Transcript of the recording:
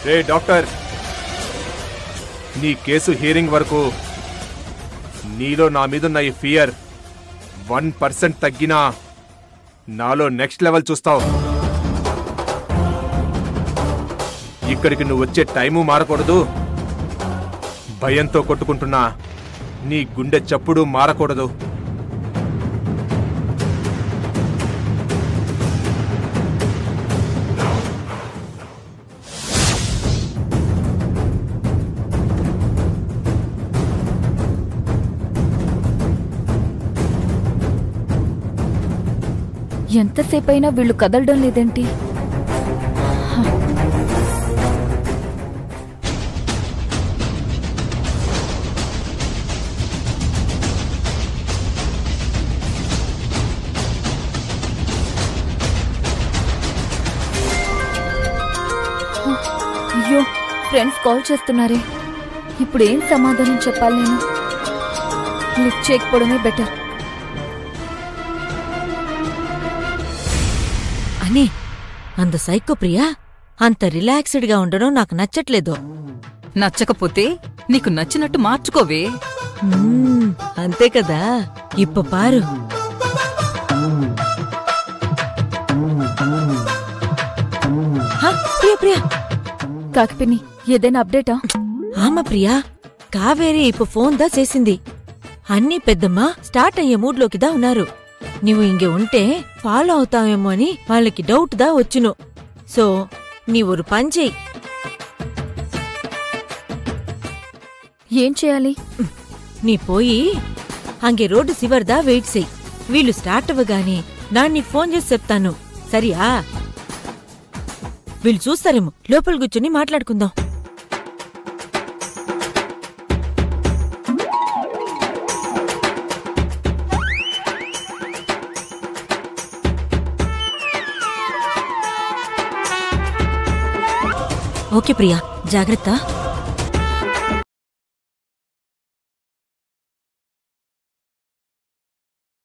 రే doctor, నీ case hearing వరకు నీలో నా మీదున్న ఈ ఫియర్ 1% తగ్గినా నాలో నెక్స్ట్ లెవెల్ చూస్తావు. ఇక్కడికి నువ్వు వచ్చే టైము మారకూడదు, భయంతో కొట్టుకుంటున్నా నీ గుండె చప్పుడు మారకూడదు. ఎంతసేపైనా వీళ్ళు కదలడం లేదేంటి? అయ్యో, ఫ్రెండ్స్ కాల్ చేస్తున్నారే. ఇప్పుడు ఏం సమాధానం చెప్పాలి? నేను లిఫ్ట్ చేయకపోవడమే బెటర్. అని అంత సైకో ప్రియా, అంత రిలాక్స్డ్ గా ఉండడం నాకు నచ్చట్లేదు. నచ్చకపోతే నీకు నచ్చినట్టు మార్చుకోవే. అంతే కదా, ఇప్ప పారు. ప్రియా ప్రియా, కాకిపిన్ని, ఏదైనా అప్డేటా? ఆమా ప్రియా, కావేరి ఇప్పు ఫోన్ దా చేసింది. అన్నీ పెద్దమ్మ స్టార్ట్ అయ్యే మూడ్లోకిదా ఉన్నారు. నీవు ఇంగే ఉంటే ఫాలో అవుతావేమో అని వాళ్ళకి డౌట్ దా వచ్చును. సో నీ ఒక పని చెయ్యి. ఏం చేయాలి? నీ పోయి అంగే రోడ్డు సివర్దా వెయిట్ చెయ్యి. వీళ్ళు స్టార్ట్ అవ్వగానే నేను నీకు ఫోన్ చేసి చెప్తాను, సరియా? వీళ్ళు చూస్తారేమో, లోపల కూర్చొని మాట్లాడుకుందాం. ఓకే ప్రియా, జాగ్రత్త.